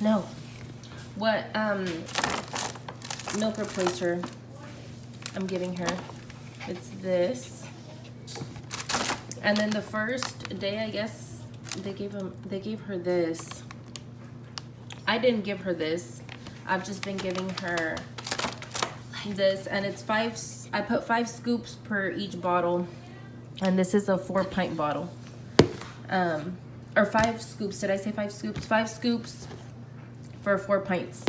No. What milk replacer I'm giving her. It's this. And then the first day, I guess, they gave her this. I didn't give her this. I've just been giving her this, and it's I put 5 scoops per each bottle, and this is a 4-pint bottle. Or 5 scoops. Did I say 5 scoops? 5 scoops for 4 pints.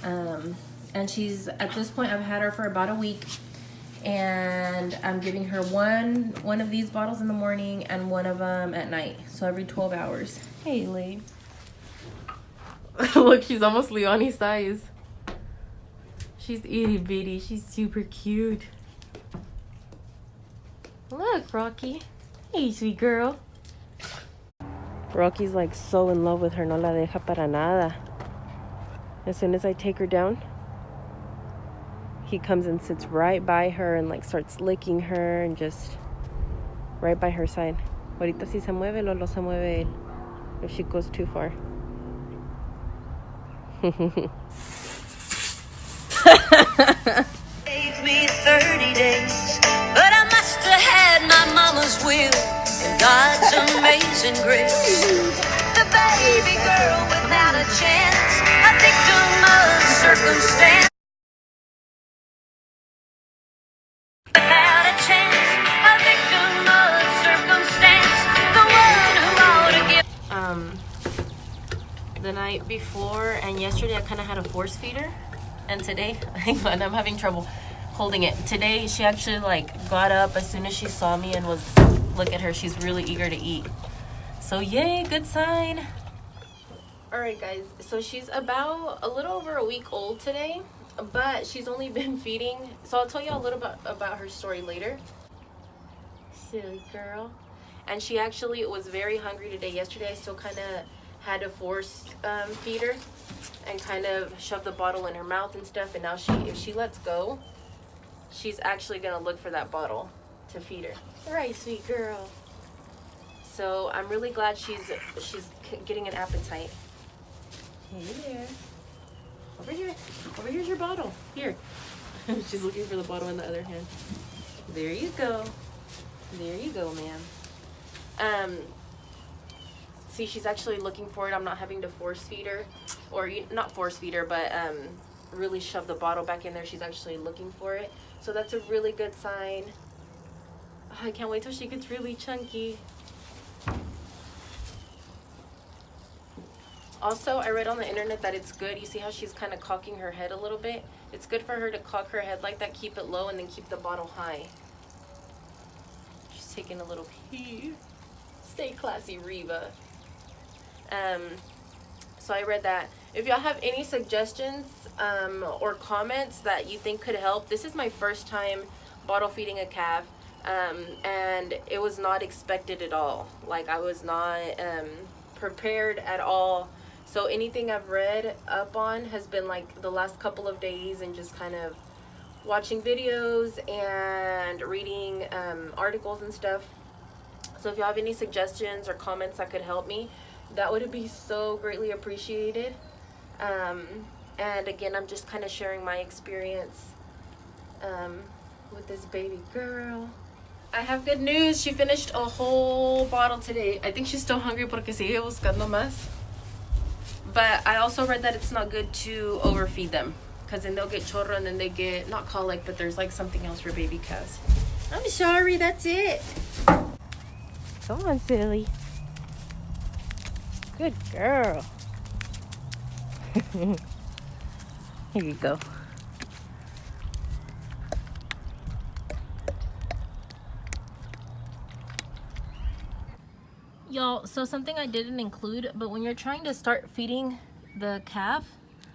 And she's, at this point, I've had her for about a week, and I'm giving her one of these bottles in the morning and one of them at night. So every 12 hours. Hey, Lee. Look, she's almost Leonie's size. She's itty bitty. She's super cute. Look, Rocky. Hey, sweet girl. Rocky's like so in love with her. No la deja para nada. As soon as I take her down, he comes and sits right by her and like starts licking her and just right by her side. Ahorita si se mueve, Lolo se mueve él. If she goes too far. Gave me 30 days, but I must have had my mama's will and God's amazing grace. The baby girl without a chance, a victim of circumstance. Without a chance, a victim of circumstance. The one who ought to give. The night before and yesterday I kind of had a force feeder, and today, hang on, I'm having trouble holding it. Today she actually like got up as soon as she saw me and was, look at her, she's really eager to eat. So yay, good sign. All right guys, so she's about a little over a week old today, but she's only been feeding, so I'll tell you a little bit about her story later. Silly girl. And she actually was very hungry today. Yesterday I still kind of had to force feed her and kind of shove the bottle in her mouth and stuff, and now if she lets go, she's actually gonna look for that bottle to feed her. Right, sweet girl. So I'm really glad she's getting an appetite. Hey there. Over here's your bottle. Here. She's looking for the bottle in the other hand. There you go. There you go, ma'am. See, she's actually looking for it. I'm not having to force feed her, or not force feed her, but really shove the bottle back in there. She's actually looking for it. So that's a really good sign. Oh, I can't wait till she gets really chunky. Also, I read on the internet that it's good. You see how she's kind of cocking her head a little bit? It's good for her to cock her head like that, keep it low, and then keep the bottle high. She's taking a little pee. Stay classy, Reba. So I read that. If y'all have any suggestions or comments that you think could help, this is my first time bottle feeding a calf, and it was not expected at all. Like, I was not prepared at all. So anything I've read up on has been like the last couple of days and just kind of watching videos and reading articles and stuff. So if y'all have any suggestions or comments that could help me, that would be so greatly appreciated. And again, I'm just kind of sharing my experience with this baby girl. I have good news. She finished a whole bottle today. I think she's still hungry porque sigue buscando más. But I also read that it's not good to overfeed them, because then they'll get chorro and then they get, not colic, but there's like something else for baby calves. I'm sorry, that's it. Come on, silly. Good girl. Here you go. Y'all, so something I didn't include, but when you're trying to start feeding the calf,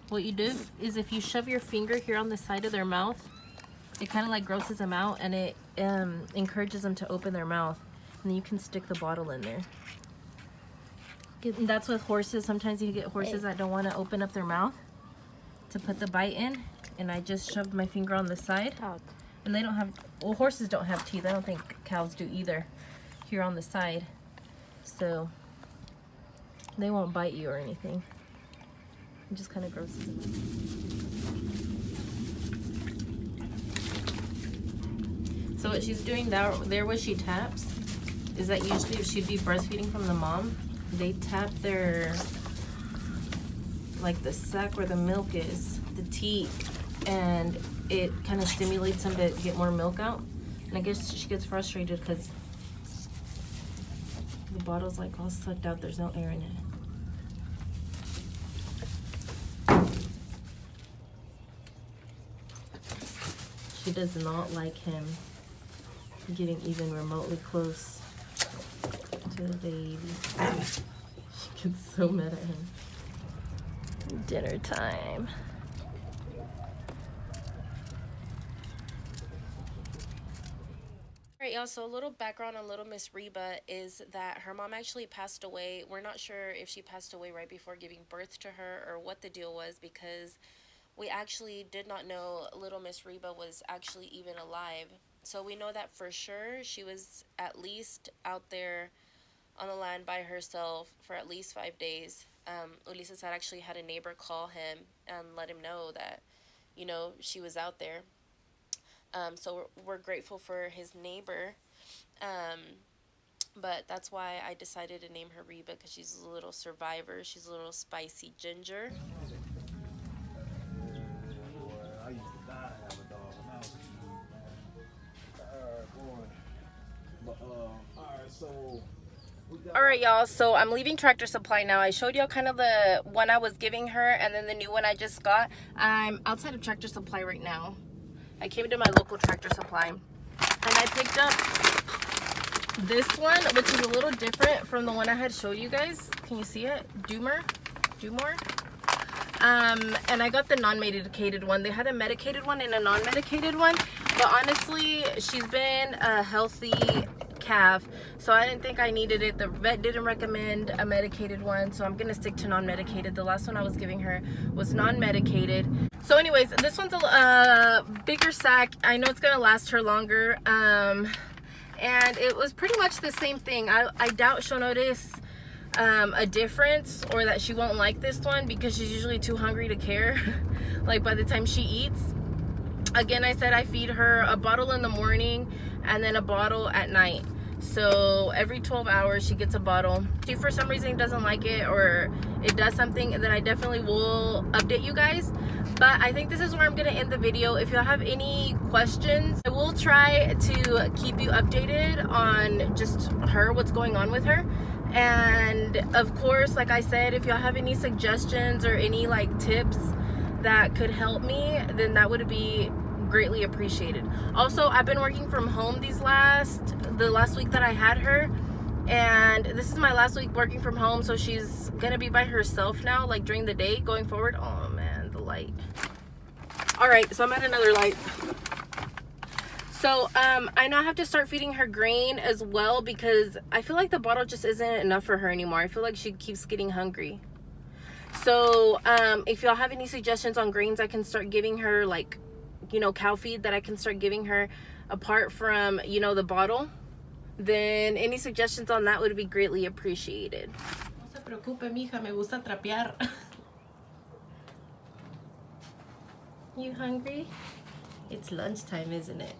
what you do is if you shove your finger here on the side of their mouth, it kind of like grosses them out, and it encourages them to open their mouth, and then you can stick the bottle in there. And that's with horses. Sometimes you get horses that don't want to open up their mouth to put the bite in, and I just shoved my finger on the side, and they don't have, well, horses don't have teeth. I don't think cows do either, here on the side, so they won't bite you or anything. It just kind of grosses him out. So what she's doing there where she taps is that usually if she'd be breastfeeding from the mom, they tap their, like the sac where the milk is, the teat, and it kind of stimulates them to get more milk out. And I guess she gets frustrated because the bottle's like all sucked out, there's no air in it. She does not like him getting even remotely close to the baby. She gets so mad at him. Dinner time. Alright, y'all, so a little background on little Miss Reba is that her mom actually passed away. We're not sure if she passed away right before giving birth to her or what the deal was, because we actually did not know little Miss Reba was actually even alive. So we know that for sure she was at least out there on the land by herself for at least 5 days. Ulises had actually had a neighbor call him and let him know that, you know, she was out there. So we're grateful for his neighbor. But that's why I decided to name her Reba, because she's a little survivor. She's a little spicy ginger. I used to die to have a dog when I was a kid, man. Alright, boy. But, alright, so... Alright, y'all, so I'm leaving Tractor Supply now. I showed y'all kind of the one I was giving her and then the new one I just got. I'm outside of Tractor Supply right now. I came to my local Tractor Supply and I picked up this one, which is a little different from the one I had showed you guys. Can you see it? Dumor. And I got the non-medicated one. They had a medicated one and a non-medicated one, but honestly, she's been a healthy calf, so I didn't think I needed it. The vet didn't recommend a medicated one, so I'm gonna stick to non-medicated. The last one I was giving her was non-medicated. So anyways, this one's a bigger sack. I know it's gonna last her longer, and it was pretty much the same thing. I doubt she'll notice a difference, or that she won't like this one, because she's usually too hungry to care like by the time she eats. Again, I said I feed her a bottle in the morning and then a bottle at night. So every 12 hours she gets a bottle. If she for some reason doesn't like it or it does something, then I definitely will update you guys. But I think this is where I'm gonna end the video. If y'all have any questions, I will try to keep you updated on just her, what's going on with her. And of course, like I said, if y'all have any suggestions or any like tips that could help me, then that would be greatly appreciated. Also, I've been working from home the last week that I had her, and this is my last week working from home, so she's gonna be by herself now, like during the day going forward. Oh man, the light. All right, so I'm at another light. So I now have to start feeding her grain as well, because I feel like the bottle just isn't enough for her anymore. I feel like she keeps getting hungry. So if y'all have any suggestions on grains I can start giving her, like, you know, cow feed that I can start giving her apart from, you know, the bottle, then any suggestions on that would be greatly appreciated. No se preocupe, mija, me gusta trapear. You hungry? It's lunchtime, isn't it?